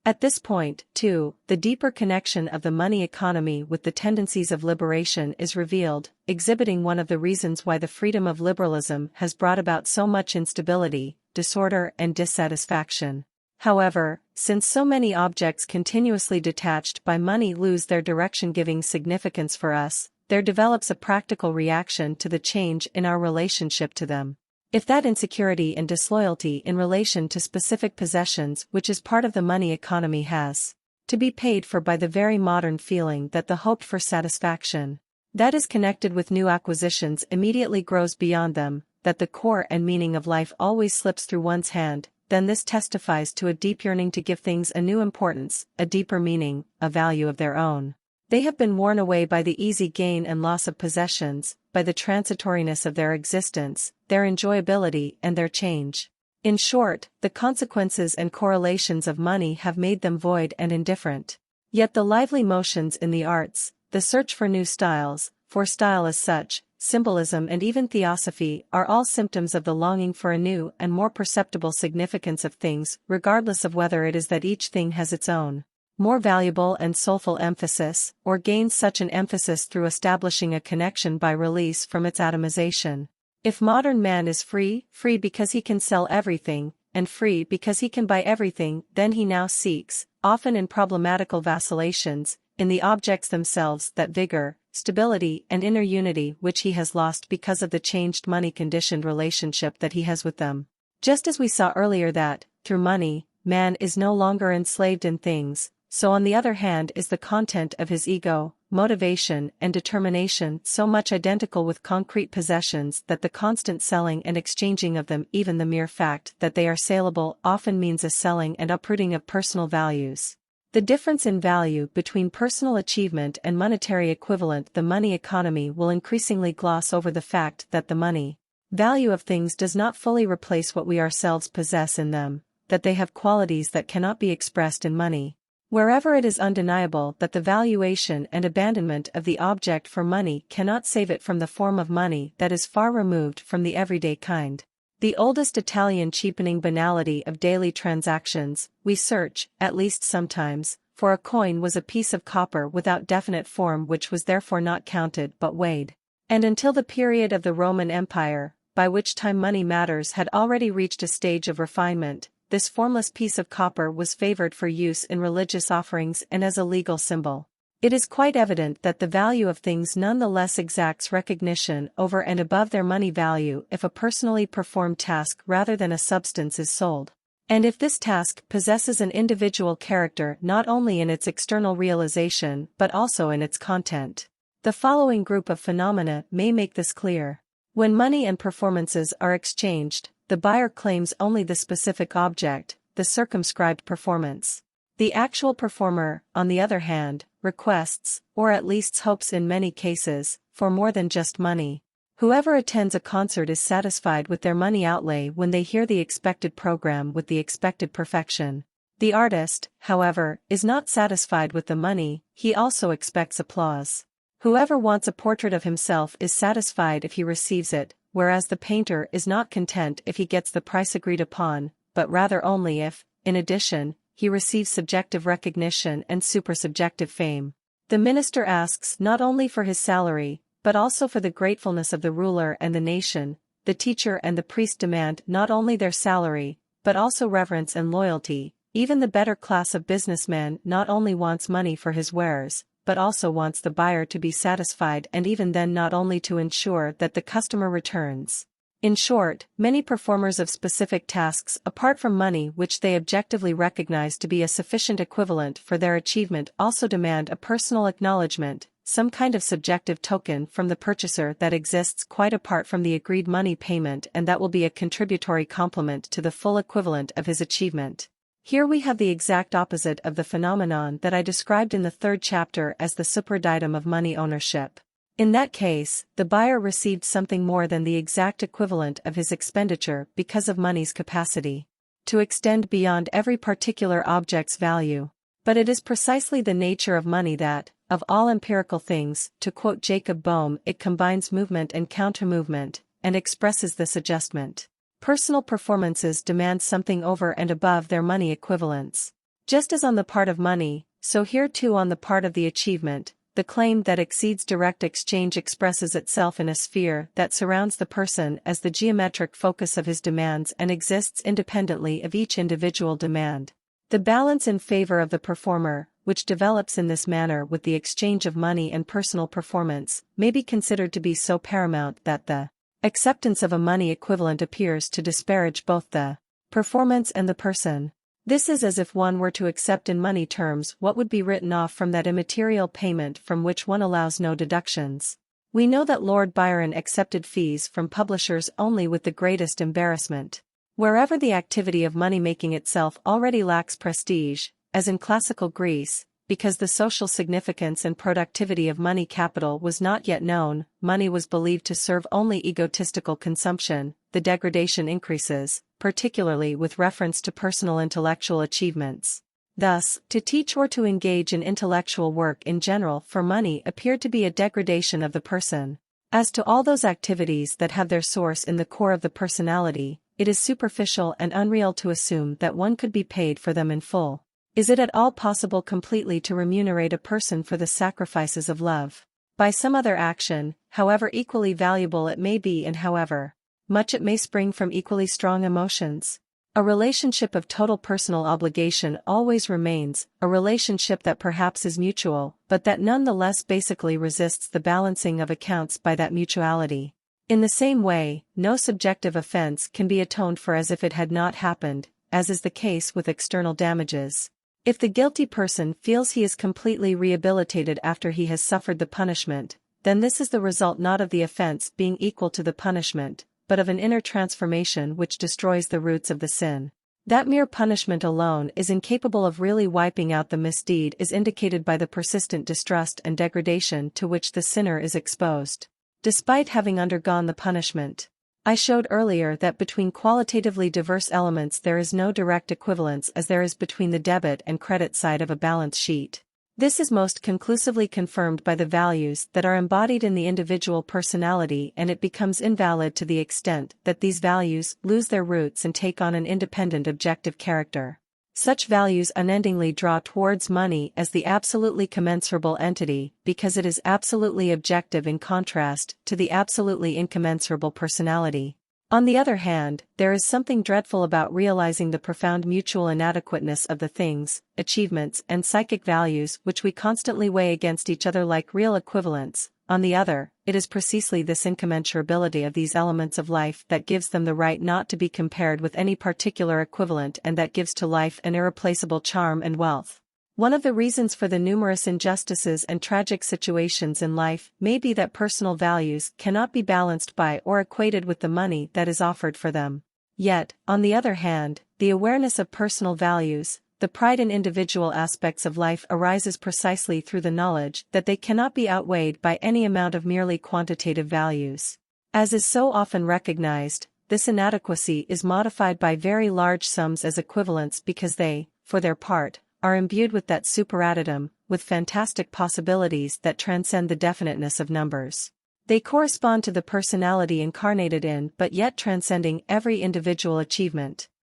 At this point, too, the deeper connection of the money economy with the tendencies of liberation is revealed, exhibiting one of the reasons why the freedom of liberalism has brought about so much instability, disorder and dissatisfaction. However, since so many objects continuously detached by money lose their direction-giving significance for us, there develops a practical reaction to the change in our relationship to them. If that insecurity and disloyalty in relation to specific possessions which is part of the money economy has to be paid for by the very modern feeling that the hoped for satisfaction that is connected with new acquisitions immediately grows beyond them, that the core and meaning of life always slips through one's hand, then this testifies to a deep yearning to give things a new importance, a deeper meaning, a value of their own. They have been worn away by the easy gain and loss of possessions, by the transitoriness of their existence, their enjoyability and their change. In short, the consequences and correlations of money have made them void and indifferent. Yet the lively motions in the arts, the search for new styles, for style as such, symbolism and even theosophy are all symptoms of the longing for a new and more perceptible significance of things, regardless of whether it is that each thing has its own more valuable and soulful emphasis, or gains such an emphasis through establishing a connection by release from its atomization. If modern man is free, free because he can sell everything, and free because he can buy everything, then he now seeks, often in problematical vacillations, in the objects themselves that vigor, stability and inner unity which he has lost because of the changed money-conditioned relationship that he has with them. Just as we saw earlier that, through money, man is no longer enslaved in things, so on the other hand is the content of his ego, motivation and determination so much identical with concrete possessions that the constant selling and exchanging of them, even the mere fact that they are saleable, often means a selling and uprooting of personal values. The difference in value between personal achievement and monetary equivalent. The money economy will increasingly gloss over the fact that the money value of things does not fully replace what we ourselves possess in them, that they have qualities that cannot be expressed in money. Wherever it is undeniable that the valuation and abandonment of the object for money cannot save it from the form of money that is far removed from the everyday kind. The oldest Italian cheapening banality of daily transactions, we search, at least sometimes, for a coin was a piece of copper without definite form which was therefore not counted but weighed. And until the period of the Roman Empire, by which time money matters had already reached a stage of refinement, this formless piece of copper was favored for use in religious offerings and as a legal symbol. It is quite evident that the value of things nonetheless exacts recognition over and above their money value if a personally performed task rather than a substance is sold. And if this task possesses an individual character not only in its external realization but also in its content. The following group of phenomena may make this clear. When money and performances are exchanged, the buyer claims only the specific object, the circumscribed performance. The actual performer, on the other hand, requests, or at least hopes in many cases, for more than just money. Whoever attends a concert is satisfied with their money outlay when they hear the expected program with the expected perfection. The artist, however, is not satisfied with the money, he also expects applause. Whoever wants a portrait of himself is satisfied if he receives it, whereas the painter is not content if he gets the price agreed upon, but rather only if, in addition, he receives subjective recognition and supersubjective fame. The minister asks not only for his salary, but also for the gratefulness of the ruler and the nation. The teacher and the priest demand not only their salary, but also reverence and loyalty. Even the better class of businessman not only wants money for his wares, but also wants the buyer to be satisfied, and even then not only to ensure that the customer returns. In short, many performers of specific tasks apart from money which they objectively recognize to be a sufficient equivalent for their achievement also demand a personal acknowledgement, some kind of subjective token from the purchaser that exists quite apart from the agreed money payment, and that will be a contributory complement to the full equivalent of his achievement. Here we have the exact opposite of the phenomenon that I described in the third chapter as the super-additum of money ownership. In that case, the buyer received something more than the exact equivalent of his expenditure because of money's capacity to extend beyond every particular object's value. But it is precisely the nature of money that, of all empirical things, to quote Jacob Boehme, it combines movement and counter-movement, and expresses this adjustment. Personal performances demand something over and above their money equivalents. Just as on the part of money, so here too on the part of the achievement, the claim that exceeds direct exchange expresses itself in a sphere that surrounds the person as the geometric focus of his demands and exists independently of each individual demand. The balance in favor of the performer, which develops in this manner with the exchange of money and personal performance, may be considered to be so paramount that the acceptance of a money equivalent appears to disparage both the performance and the person. This is as if one were to accept in money terms what would be written off from that immaterial payment from which one allows no deductions. We know that Lord Byron accepted fees from publishers only with the greatest embarrassment. Wherever the activity of money-making itself already lacks prestige, as in classical Greece, because the social significance and productivity of money capital was not yet known, money was believed to serve only egotistical consumption, the degradation increases, particularly with reference to personal intellectual achievements. Thus, to teach or to engage in intellectual work in general for money appeared to be a degradation of the person. As to all those activities that have their source in the core of the personality, it is superficial and unreal to assume that one could be paid for them in full. Is it at all possible completely to remunerate a person for the sacrifices of love? By some other action, however equally valuable it may be and however much it may spring from equally strong emotions? A relationship of total personal obligation always remains, a relationship that perhaps is mutual, but that none the less basically resists the balancing of accounts by that mutuality. In the same way, no subjective offense can be atoned for as if it had not happened, as is the case with external damages. If the guilty person feels he is completely rehabilitated after he has suffered the punishment, then this is the result not of the offense being equal to the punishment, but of an inner transformation which destroys the roots of the sin. That mere punishment alone is incapable of really wiping out the misdeed is indicated by the persistent distrust and degradation to which the sinner is exposed, despite having undergone the punishment. I showed earlier that between qualitatively diverse elements there is no direct equivalence as there is between the debit and credit side of a balance sheet. This is most conclusively confirmed by the values that are embodied in the individual personality, and it becomes invalid to the extent that these values lose their roots and take on an independent objective character. Such values unendingly draw towards money as the absolutely commensurable entity because it is absolutely objective in contrast to the absolutely incommensurable personality. On the other hand, there is something dreadful about realizing the profound mutual inadequateness of the things, achievements and psychic values which we constantly weigh against each other like real equivalents. On the other, it is precisely this incommensurability of these elements of life that gives them the right not to be compared with any particular equivalent and that gives to life an irreplaceable charm and wealth. One of the reasons for the numerous injustices and tragic situations in life may be that personal values cannot be balanced by or equated with the money that is offered for them. Yet, on the other hand, the awareness of personal values, the pride in individual aspects of life arises precisely through the knowledge that they cannot be outweighed by any amount of merely quantitative values. As is so often recognized, this inadequacy is modified by very large sums as equivalents because they, for their part, are imbued with that super-additum, with fantastic possibilities that transcend the definiteness of numbers. They correspond to the personality incarnated in but yet transcending every individual achievement.